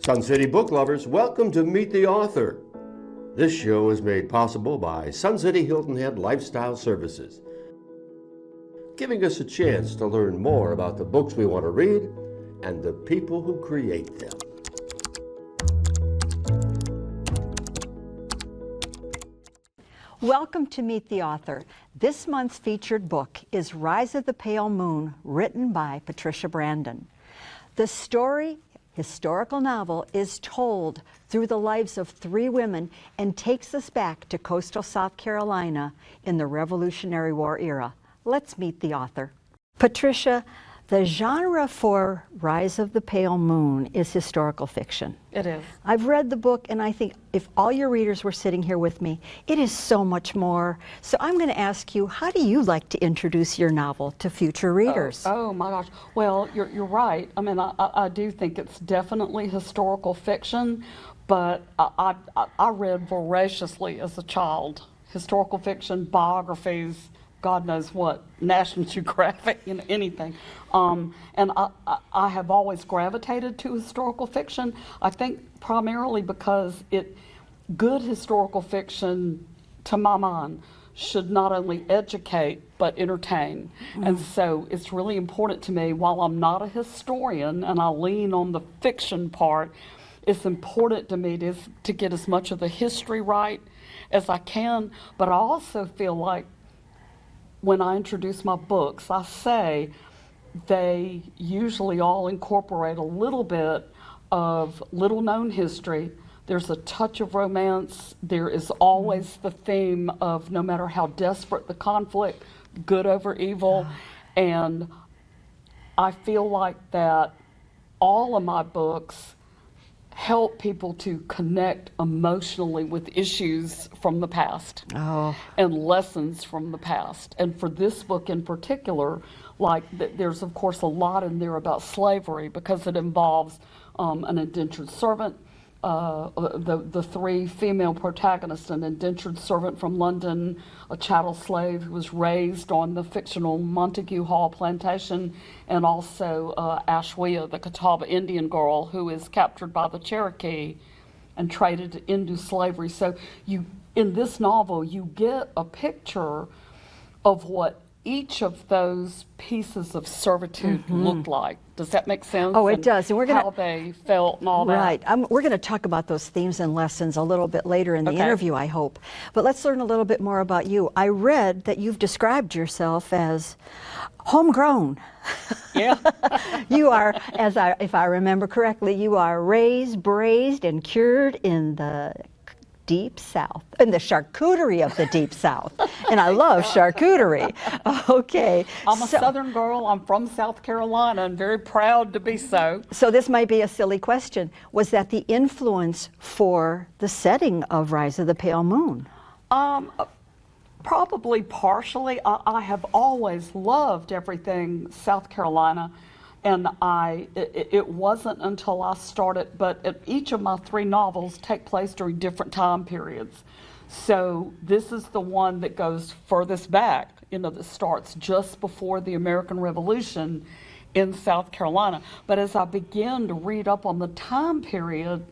Sun City book lovers, welcome to Meet the Author. This show is made possible by Sun City Hilton Head Lifestyle Services, giving us a chance to learn more about the books we want to read and the people who create them. Welcome to Meet the Author. This month's featured book is Rise of the Pale Moon, written by Patricia Brandon. The story, historical novel, is told through the lives of three women and takes us back to coastal South Carolina in the Revolutionary War era. Let's meet the author. Patricia, the genre for Rise of the Pale Moon is historical fiction. It is. I've read the book, and I think if all your readers were sitting here with me, it is so much more. So I'm going to ask you, how do you like to introduce your novel to future readers? Oh my gosh. Well, you're right. I mean, I do think it's definitely historical fiction, but I read voraciously as a child. Historical fiction, biographies, God knows what, National Geographic, anything. And I have always gravitated to historical fiction, I think primarily because good historical fiction, to my mind, should not only educate but entertain. And so it's really important to me, while I'm not a historian and I lean on the fiction part, it's important to me to get as much of the history right as I can, but I also feel like when I introduce my books, I say they usually all incorporate a little bit of little-known history. There's a touch of romance. There is always the theme of, no matter how desperate the conflict, good over evil. And I feel like that all of my books help people to connect emotionally with issues from the past and lessons from the past. And for this book in particular, there's of course a lot in there about slavery because it involves an indentured servant, the three female protagonists, an indentured servant from London, a chattel slave who was raised on the fictional Montague Hall plantation, and also Ashwea, the Catawba Indian girl who is captured by the Cherokee and traded into slavery. So in this novel, you get a picture of what each of those pieces of servitude looked like. Does that make sense? Oh, it does. And we're gonna, how they felt and all that. Right. We're going to talk about those themes and lessons a little bit later in the interview, I hope. But let's learn a little bit more about you. I read that you've described yourself as homegrown. Yeah. You are, if I remember correctly, you are raised, braised, and cured in the Deep South, in the charcuterie of the Deep South. And I love charcuterie. Okay. I'm a Southern girl. I'm from South Carolina. I'm very proud to be so. So this might be a silly question. Was that the influence for the setting of Rise of the Pale Moon? Probably partially. I have always loved everything South Carolina. And it wasn't until I started, but each of my three novels take place during different time periods. So this is the one that goes furthest back, that starts just before the American Revolution in South Carolina. But as I began to read up on the time period,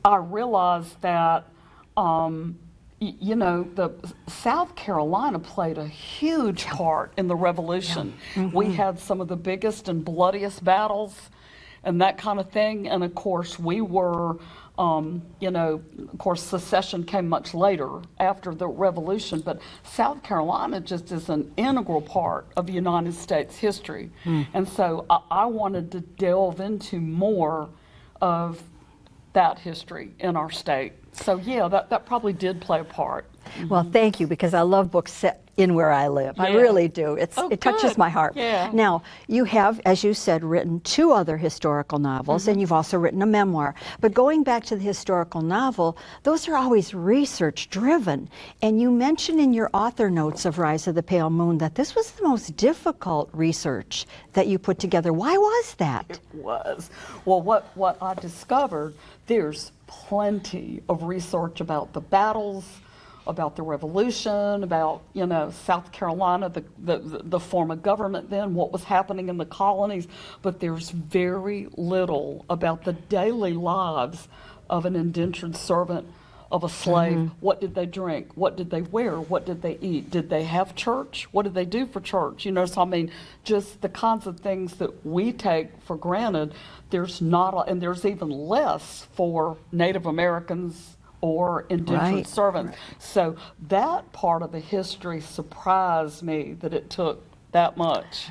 I realized that the South Carolina played a huge part in the Revolution. Yeah. We had some of the biggest and bloodiest battles and that kind of thing. And of course, we were, of course, secession came much later after the Revolution, but South Carolina just is an integral part of the United States history. And so I wanted to delve into more of that history in our state. So yeah, that probably did play a part. Well, thank you, because I love books set in where I live. Yeah. I really do. It touches my heart. Yeah. Now, you have, as you said, written two other historical novels, and you've also written a memoir. But going back to the historical novel, those are always research-driven. And you mentioned in your author notes of Rise of the Pale Moon that this was the most difficult research that you put together. Why was that? It was. Well, what I discovered, there's plenty of research about the battles, about the Revolution, about, South Carolina, the form of government then, what was happening in the colonies, but there's very little about the daily lives of an indentured servant, of a slave. What did they drink? What did they wear? What did they eat? Did they have church? What did they do for church? So I mean, just the kinds of things that we take for granted, there's not, and there's even less for Native Americans or indentured servants. So that part of the history surprised me that it took that much.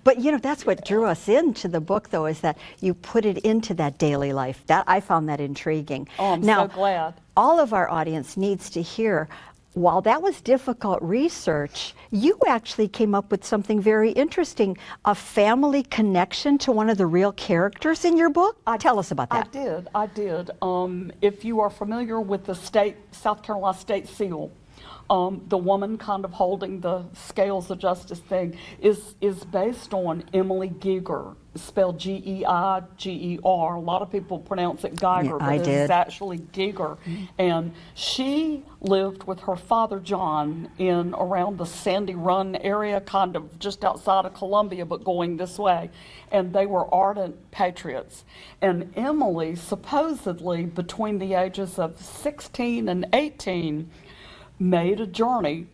But that's what drew us into the book, though, is that you put it into that daily life. That I found that intriguing. Oh, I'm now, so glad. All of our audience needs to hear, while that was difficult research, you actually came up with something very interesting, a family connection to one of the real characters in your book. Tell us about that. I did. If you are familiar with the South Carolina state seal, the woman kind of holding the scales of justice thing is based on Emily Geiger, spelled Geiger. A lot of people pronounce it Geiger, but it's actually Geiger. And she lived with her father, John, in around the Sandy Run area, kind of just outside of Columbia, but going this way. And they were ardent patriots. And Emily, supposedly between the ages of 16 and 18, made a journey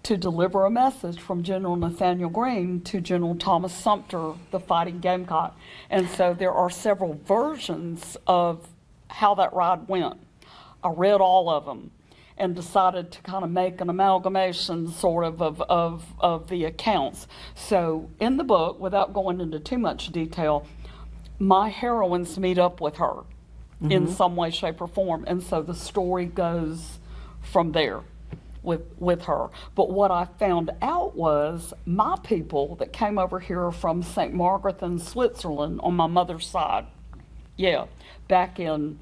to deliver a message from General Nathaniel Greene to General Thomas Sumter, the Fighting Gamecock. And so there are several versions of how that ride went. I read all of them and decided to kind of make an amalgamation sort of the accounts. So in the book, without going into too much detail, my heroines meet up with her in some way, shape, or form. And so the story goes from there with her. But what I found out was my people that came over here from St. Margrethen, Switzerland on my mother's side, back in,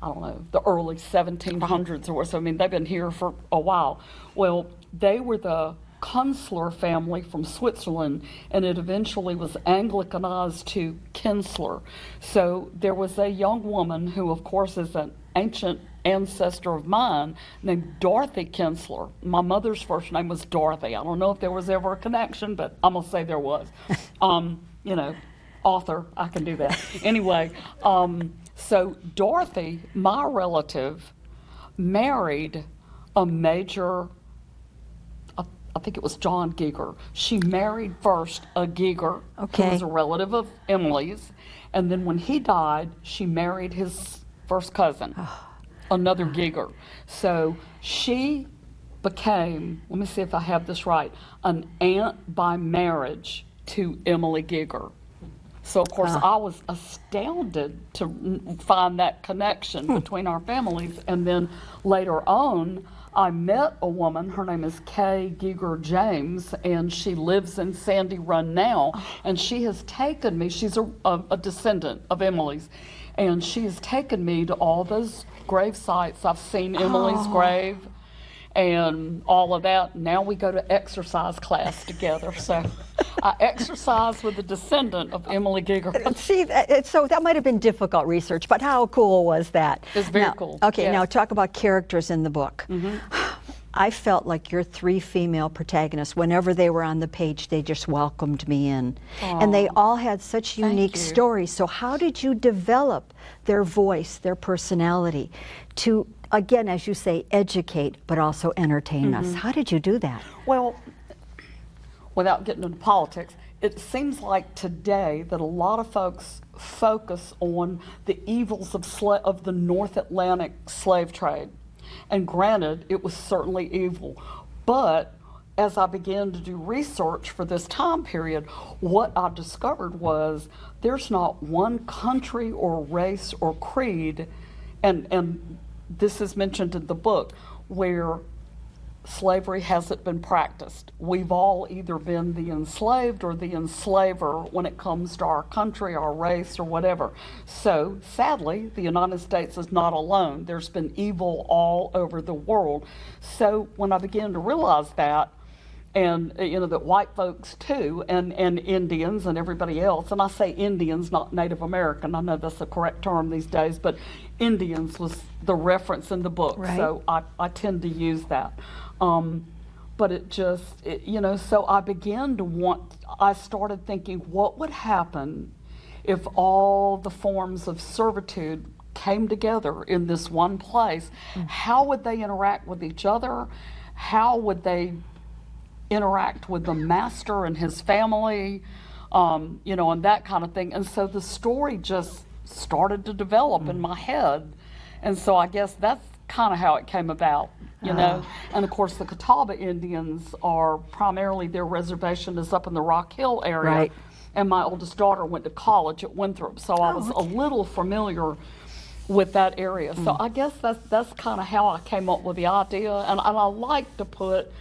I don't know, the early 1700s or so. I mean, they've been here for a while. Well, they were the Kunstler family from Switzerland, and it eventually was Anglicanized to Kinsler. So there was a young woman who, of course, is an ancient ancestor of mine named Dorothy Kinsler. My mother's first name was Dorothy. I don't know if there was ever a connection, but I'm going to say there was. Author, I can do that. Anyway, so Dorothy, my relative, married a major, I think it was John Geiger. She married first a Geiger, who was a relative of Emily's, and then when he died, she married his first cousin, another Geiger. So she became, let me see if I have this right, an aunt by marriage to Emily Geiger. So, of course, I was astounded to find that connection between our families. And then later on, I met a woman, her name is Kay Geiger James, and she lives in Sandy Run now. And she has taken me, she's a descendant of Emily's, and she has taken me to all those grave sites. I've seen Emily's grave and all of that. Now we go to exercise class together. So I exercise with a descendant of Emily Geiger. See, so that might have been difficult research, but how cool was that? It's very cool. Okay, yes. Now talk about characters in the book. I felt like your three female protagonists, whenever they were on the page, they just welcomed me in. And they all had such unique stories. So how did you develop their voice, their personality to, again, as you say, educate, but also entertain us? How did you do that? Well, without getting into politics, it seems like today that a lot of folks focus on the evils of the North Atlantic slave trade. And granted, it was certainly evil. But as I began to do research for this time period, what I discovered was there's not one country or race or creed, and this is mentioned in the book, where slavery hasn't been practiced. We've all either been the enslaved or the enslaver when it comes to our country, our race, or whatever. So, sadly, the United States is not alone. There's been evil all over the world. So, when I began to realize that, and that white folks too, and Indians and everybody else, and I say Indians, not Native American, I know that's the correct term these days, but Indians was the reference in the book, right. So I tend to use that. But so I started thinking, what would happen if all the forms of servitude came together in this one place? How would they interact with each other? How would they interact with the master and his family, and that kind of thing? And so the story just started to develop in my head. And so I guess that's kind of how it came about, And of course, the Catawba Indians are primarily, their reservation is up in the Rock Hill area. Right. And my oldest daughter went to college at Winthrop, so I was a little familiar with that area. So I guess that's kind of how I came up with the idea, and I like to put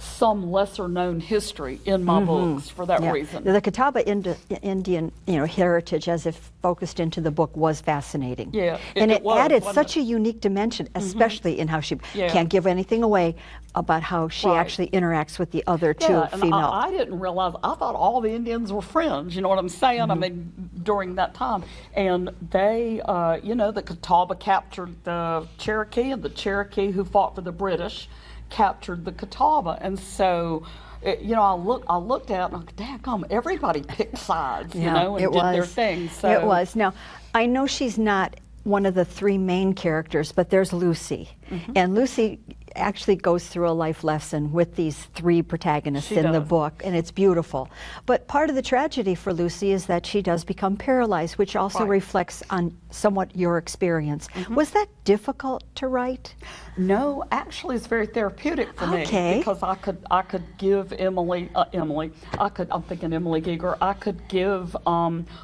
some lesser known history in my books for that reason. The Catawba Indian heritage, as if focused into the book, was fascinating. Yeah, and it was, added such a unique dimension, especially in how she can't give anything away about how she actually interacts with the other two female. I didn't realize, I thought all the Indians were friends, you know what I'm saying? I mean, during that time. And they, the Catawba captured the Cherokee, and the Cherokee who fought for the British captured the Catawba. And so, I looked at it and I go, daggum, everybody picked sides, and did their thing. So. It was. Now, I know she's not one of the three main characters, but there's Lucy. And Lucy actually goes through a life lesson with these three protagonists in the book, and it's beautiful. But part of the tragedy for Lucy is that she does become paralyzed, which also reflects on somewhat your experience. Was that difficult to write? No, actually, it's very therapeutic for me, because I could give Emily, I'm thinking Emily Giger, I could give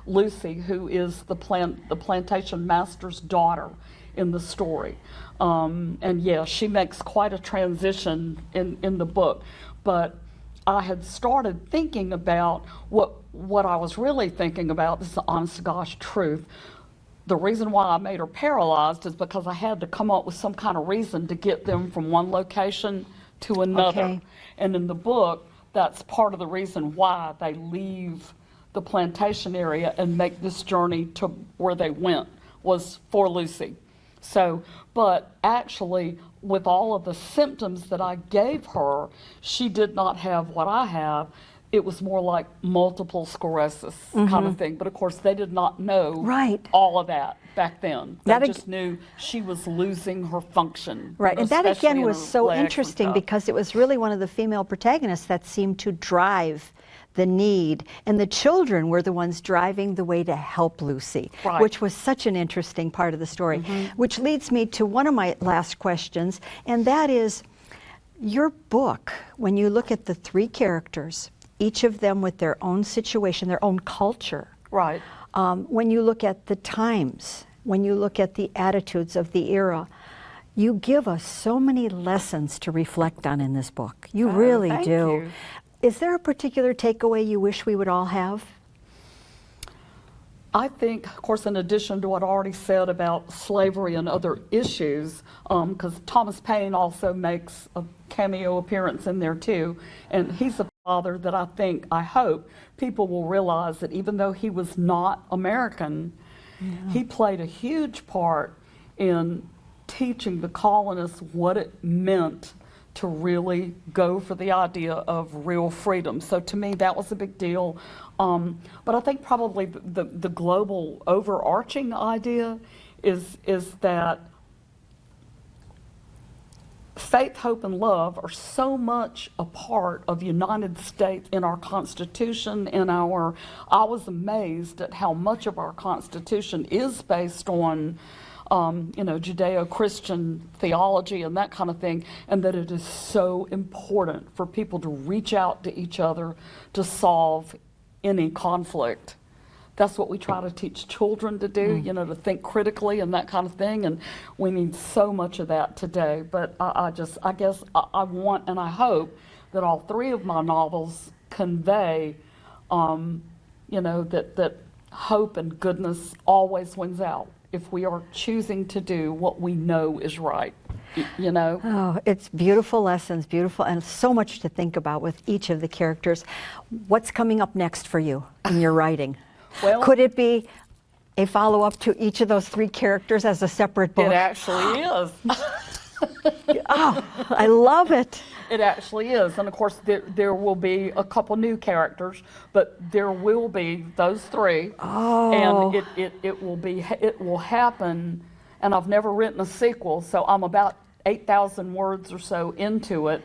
Lucy, who is the plantation master's daughter in the story. And yeah, she makes quite a transition in the book. But I had started thinking about what I was really thinking about, this is the honest to gosh truth. The reason why I made her paralyzed is because I had to come up with some kind of reason to get them from one location to another. And in the book, that's part of the reason why they leave the plantation area and make this journey to where they went, was for Lucy. So, but actually, with all of the symptoms that I gave her, she did not have what I have. It was more like multiple sclerosis kind of thing. But of course, they did not know all of that back then. They just knew she was losing her function. Right, and that again was so interesting, because it was really one of the female protagonists that seemed to drive the need, and the children were the ones driving the way to help Lucy, which was such an interesting part of the story. Which leads me to one of my last questions, and that is, your book, when you look at the three characters, each of them with their own situation, their own culture. When you look at the times, when you look at the attitudes of the era, you give us so many lessons to reflect on in this book. You really do. You. Is there a particular takeaway you wish we would all have? I think, of course, in addition to what I already said about slavery and other issues, because Thomas Paine also makes a cameo appearance in there too, and he's a father that I hope people will realize that even though he was not American, he played a huge part in teaching the colonists what it meant to really go for the idea of real freedom. So to me, that was a big deal. But I think probably the global overarching idea is that faith, hope, and love are so much a part of the United States in our Constitution, I was amazed at how much of our Constitution is based on Judeo-Christian theology and that kind of thing, and that it is so important for people to reach out to each other to solve any conflict. That's what we try to teach children to do, to think critically and that kind of thing, and we need so much of that today. But I guess I want and I hope that all three of my novels convey, that hope and goodness always wins out if we are choosing to do what we know is right. you know. Oh, it's beautiful lessons, beautiful, and so much to think about with each of the characters. What's coming up next for you in your writing? Well, could it be a follow-up to each of those 3 characters as a separate book? it actually is. Oh, I love it. It actually is, and of course there will be a couple new characters, but there will be those 3, and it will happen. And I've never written a sequel, so I'm about 8,000 words or so into it.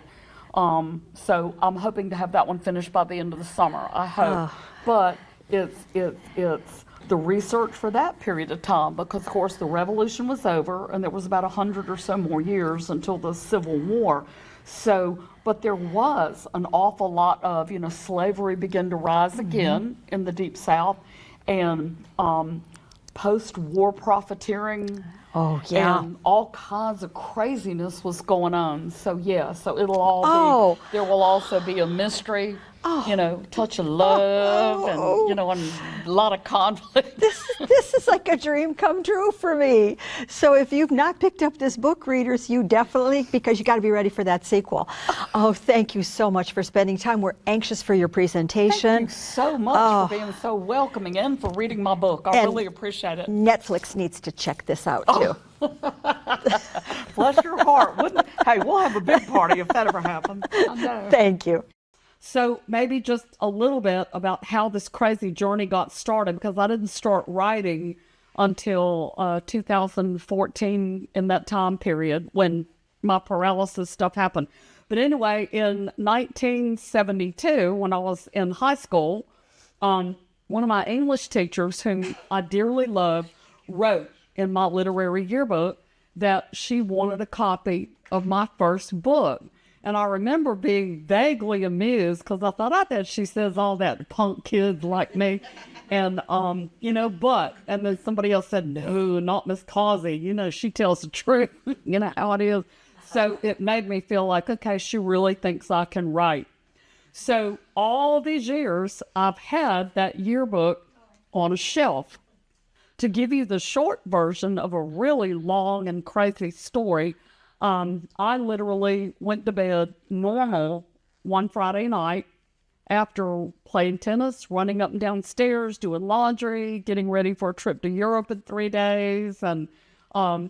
So I'm hoping to have that one finished by the end of the summer, I hope. But it's the research for that period of time, because of course the revolution was over and there was about 100 or so more years until the Civil War. So, but there was an awful lot of, slavery began to rise again in the Deep South, and post-war profiteering. Oh, yeah. And all kinds of craziness was going on. So, yeah, so it'll all be, there will also be a mystery, touch of love, and, and a lot of conflict. This is like a dream come true for me. So if you've not picked up this book, readers, you definitely, because you got to be ready for that sequel. Oh, thank you so much for spending time. We're anxious for your presentation. Thank you so much for being so welcoming and for reading my book. I really appreciate it. Netflix needs to check this out, too. Bless your heart. Hey, we'll have a big party if that ever happens. I know. Thank you. So maybe just a little bit about how this crazy journey got started, because I didn't start writing until 2014, in that time period when my paralysis stuff happened. But anyway, in 1972, when I was in high school, one of my English teachers, whom I dearly love, wrote in my literary yearbook that she wanted a copy of my first book. And I remember being vaguely amused, because I thought, I bet she says all that to punk kids like me. And, and then somebody else said, no, not Miss Causey. She tells the truth. You know how it is. So it made me feel like, okay, she really thinks I can write. So all these years, I've had that yearbook on a shelf. To give you the short version of a really long and crazy story, I literally went to bed normal one Friday night after playing tennis, running up and down stairs, doing laundry, getting ready for a trip to Europe in 3 days, and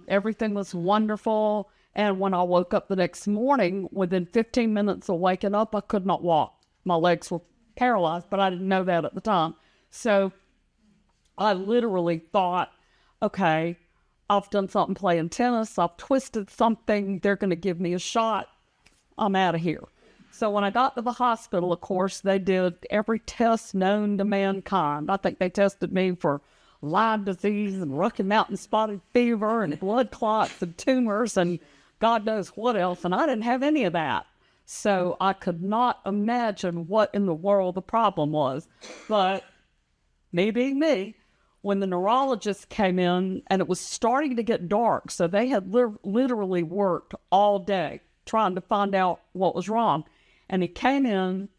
everything was wonderful. And when I woke up the next morning, within 15 minutes of waking up, I could not walk. My legs were paralyzed, but I didn't know that at the time. So I literally thought, okay, I've done something playing tennis. I've twisted something. They're going to give me a shot. I'm out of here. So when I got to the hospital, of course, they did every test known to mankind. I think they tested me for Lyme disease and Rocky Mountain spotted fever and blood clots and tumors and God knows what else. And I didn't have any of that. So I could not imagine what in the world the problem was. But me being me, when the neurologist came in and it was starting to get dark, so they had literally worked all day trying to find out what was wrong. And he came in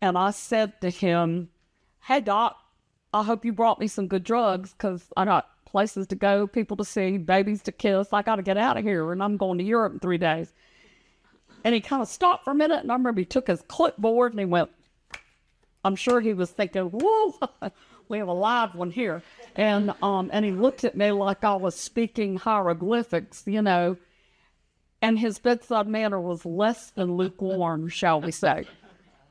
and I said to him, hey, doc, I hope you brought me some good drugs, because I got places to go, people to see, babies to kiss. I got to get out of here, and I'm going to Europe in 3 days. And he kind of stopped for a minute, and I remember he took his clipboard and he went, I'm sure he was thinking, whoa, we have a live one here. And he looked at me like I was speaking hieroglyphics, and his bedside manner was less than lukewarm, shall we say.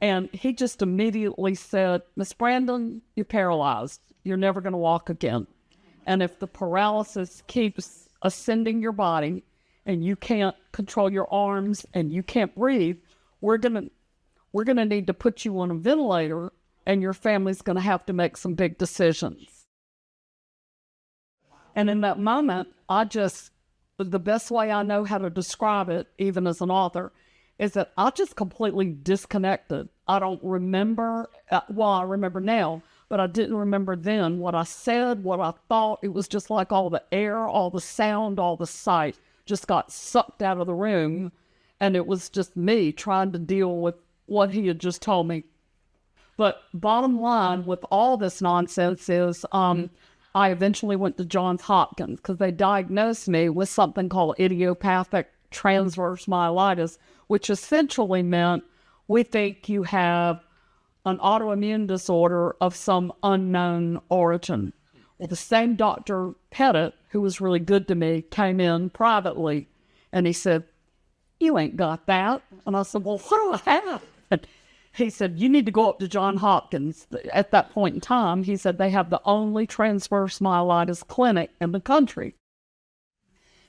And he just immediately said, Miss Brandon, you're paralyzed. You're never going to walk again. And if the paralysis keeps ascending your body and you can't control your arms and you can't breathe, we're going to need to put you on a ventilator, and your family's going to have to make some big decisions. And in that moment, the best way I know how to describe it, even as an author, is that I just completely disconnected. I don't remember, I remember now, but I didn't remember then what I said, what I thought. It was just like all the air, all the sound, all the sight just got sucked out of the room. And it was just me trying to deal with what he had just told me. But bottom line with all this nonsense is I eventually went to Johns Hopkins because they diagnosed me with something called idiopathic transverse myelitis, which essentially meant we think you have an autoimmune disorder of some unknown origin. Well, the same Dr. Pettit, who was really good to me, came in privately, and he said, "You ain't got that." And I said, "Well, what do I have?" And he said, "You need to go up to Johns Hopkins." At that point in time, he said they have the only transverse myelitis clinic in the country.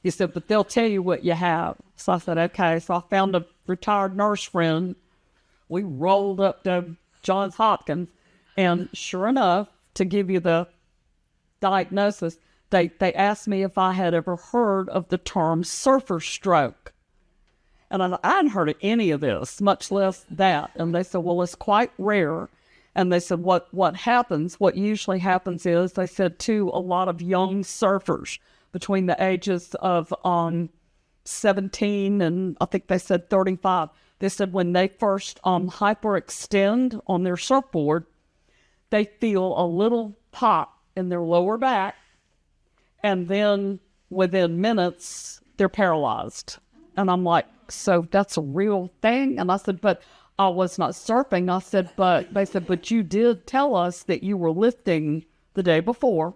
He said, "But they'll tell you what you have." So I said, okay. So I found a retired nurse friend. We rolled up to Johns Hopkins, and sure enough, to give you the diagnosis, they asked me if I had ever heard of the term surfer stroke. And I hadn't heard of any of this, much less that. And they said, well, it's quite rare. And they said, what usually happens is, they said, to a lot of young surfers between the ages of 17 and I think they said 35, they said when they first hyperextend on their surfboard, they feel a little pop in their lower back, and then within minutes, they're paralyzed. And I'm like, so that's a real thing? And I said, but I was not surfing. I said, but they said, but you did tell us that you were lifting the day before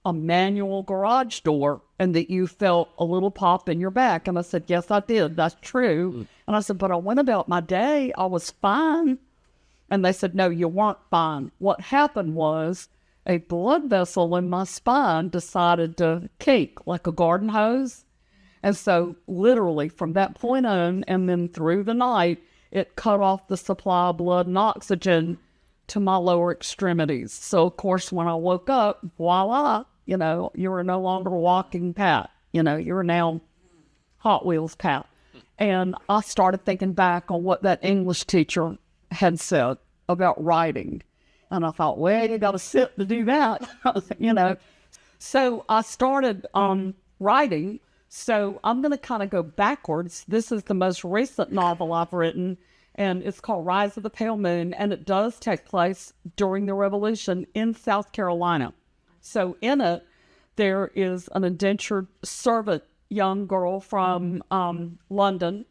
a manual garage door and that you felt a little pop in your back. And I said, yes, I did. That's true. And I said, but I went about my day. I was fine. And they said, no, you weren't fine. What happened was a blood vessel in my spine decided to kink like a garden hose. And so literally from that point on and then through the night, it cut off the supply of blood and oxygen to my lower extremities. So, of course, when I woke up, voila, you were no longer walking Pat. You're now Hot Wheels Pat. And I started thinking back on what that English teacher had said about writing. And I thought, well, you got to sit to do that, So I started writing. So I'm going to kind of go backwards. This is the most recent novel I've written, and it's called Rise of the Pale Moon, and it does take place during the Revolution in South Carolina. So in it, there is an indentured servant young girl from London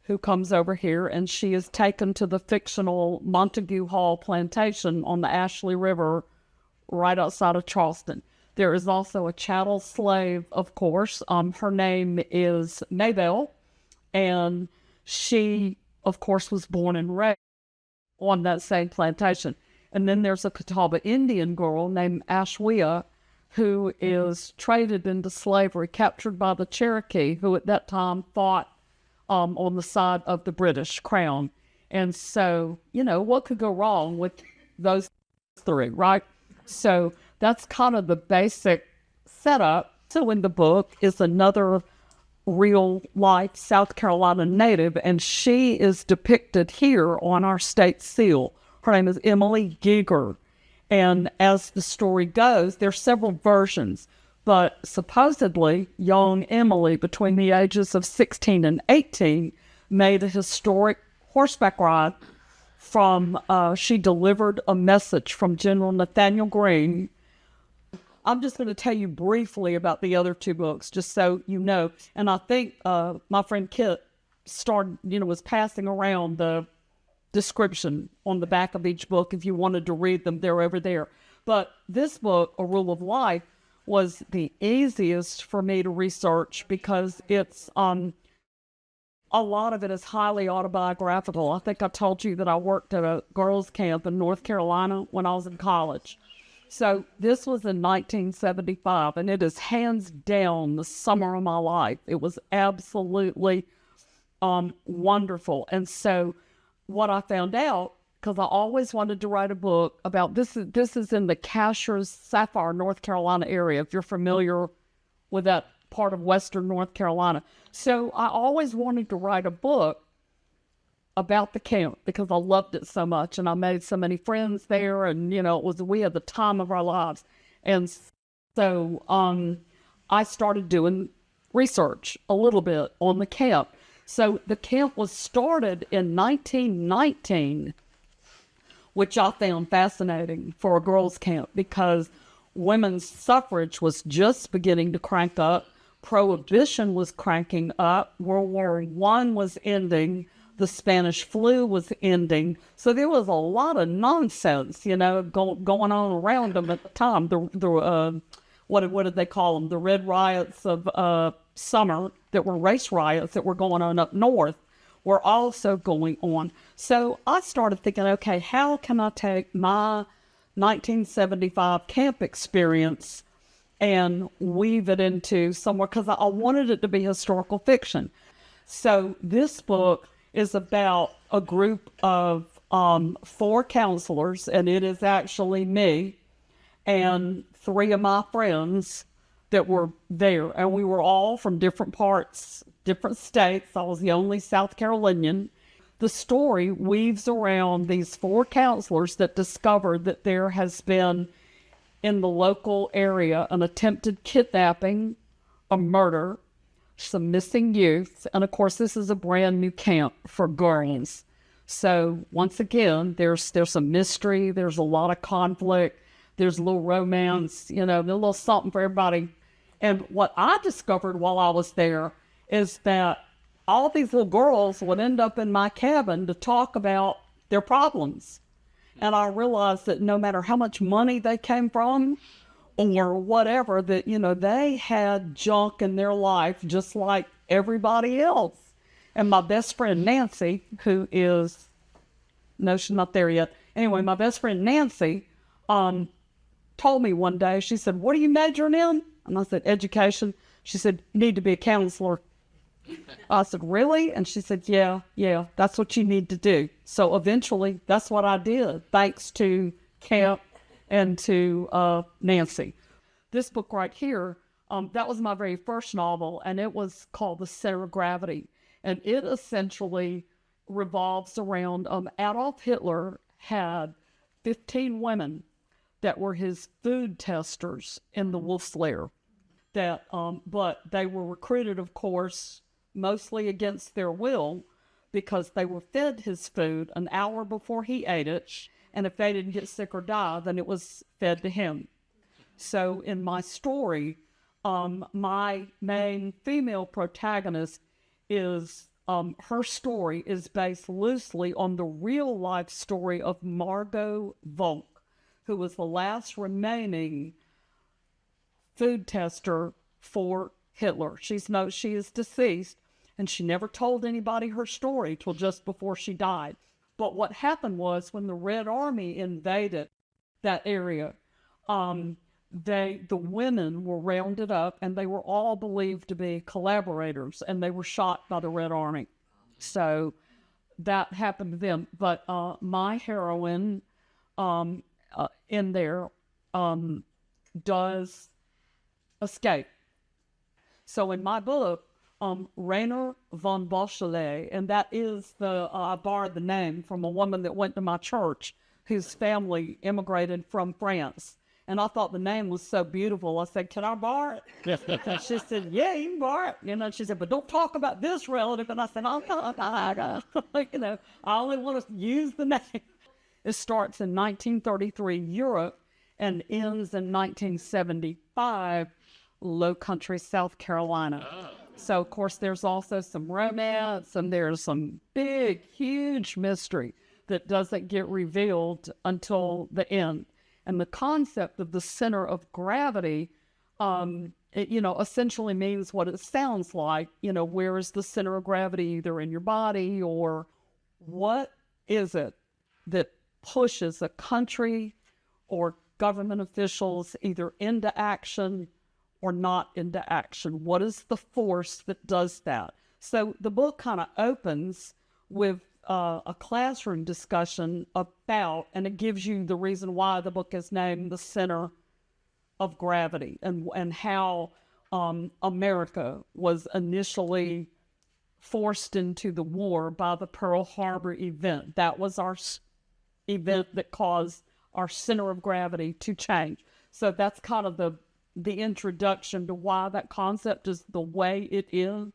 who comes over here, and she is taken to the fictional Montague Hall plantation on the Ashley River right outside of Charleston. There is also a chattel slave, of course. Her name is Mabel, and she, of course, was born and raised on that same plantation. And then there's a Catawba Indian girl named Ashwea, who is traded into slavery, captured by the Cherokee, who at that time fought on the side of the British Crown. And so, what could go wrong with those three, right? So that's kind of the basic setup. So in the book is another real life South Carolina native, and she is depicted here on our state seal. Her name is Emily Giger. And as the story goes, there are several versions, but supposedly young Emily, between the ages of 16 and 18, made a historic horseback ride from, she delivered a message from General Nathaniel Greene. I'm just going to tell you briefly about the other two books, just so you know. And I think my friend Kit was passing around the description on the back of each book. If you wanted to read them, they're over there. But this book, A Rule of Life, was the easiest for me to research because it's a lot of it is highly autobiographical. I think I told you that I worked at a girls' camp in North Carolina when I was in college. So this was in 1975, and it is hands down the summer of my life. It was absolutely wonderful. And so what I found out, because I always wanted to write a book about this is in the Cashers, Sapphire, North Carolina area, if you're familiar with that part of western North Carolina. So I always wanted to write a book about the camp because I loved it so much, and I made so many friends there, and we had the time of our lives. And so I started doing research a little bit on the camp. So the camp was started in 1919, which I found fascinating for a girls' camp because women's suffrage was just beginning to crank up. Prohibition was cranking up. World War I was ending. The Spanish flu was ending. So there was a lot of nonsense, going on around them at the time. What did they call them? The Red Riots of summer that were race riots that were going on up north were also going on. So I started thinking, okay, how can I take my 1975 camp experience and weave it into somewhere, because I wanted it to be historical fiction. So this book is about a group of 4 counselors, and it is actually me and 3 of my friends that were there. And we were all from different parts, different states. I was the only South Carolinian. The story weaves around these 4 counselors that discovered that there has been in the local area an attempted kidnapping, a murder, some missing youth, and of course this is a brand new camp for girls. So once again, there's some mystery, there's a lot of conflict, there's a little romance, a little something for everybody. And what I discovered while I was there is that all these little girls would end up in my cabin to talk about their problems. And I realized that no matter how much money they came from or whatever, that, they had junk in their life just like everybody else. And my best friend, Nancy, no, she's not there yet. Anyway, my best friend, Nancy, told me one day, she said, "What are you majoring in?" And I said, "Education." She said, "You need to be a counselor." I said, "Really?" And she said, yeah, that's what you need to do. So eventually, that's what I did, thanks to camp and to Nancy. This book right here, that was my very first novel, and it was called The Center of Gravity. And it essentially revolves around Adolf Hitler had 15 women that were his food testers in the Wolf's Lair. But they were recruited, of course, mostly against their will, because they were fed his food an hour before he ate it, and if they didn't get sick or die, then it was fed to him. So in my story, my main female protagonist is, her story is based loosely on the real life story of Margot Volk, who was the last remaining food tester for Hitler. She is deceased, and she never told anybody her story till just before she died. But what happened was, when the Red Army invaded that area, the women were rounded up, and they were all believed to be collaborators, and they were shot by the Red Army. So that happened to them. But my heroine in there does escape. So in my book, Rainer von Beausoleil, and that is I borrowed the name from a woman that went to my church whose family immigrated from France. And I thought the name was so beautiful. I said, "Can I borrow it?" And she said, "Yeah, you can borrow it." She said, "But don't talk about this relative." And I said, "Oh, no, I only want to use the name." It starts in 1933 Europe and ends in 1975 Low Country, South Carolina. So, of course, there's also some romance, and there's some big, huge mystery that doesn't get revealed until the end. And the concept of the center of gravity, essentially means what it sounds like. Where is the center of gravity, either in your body, or what is it that pushes a country or government officials either into action or not into action? What is the force that does that? So the book kind of opens with a classroom discussion about, and it gives you the reason why the book is named The Center of Gravity, and how America was initially forced into the war by the Pearl Harbor event. That was our event that caused our center of gravity to change. So that's kind of the introduction to why that concept is the way it is.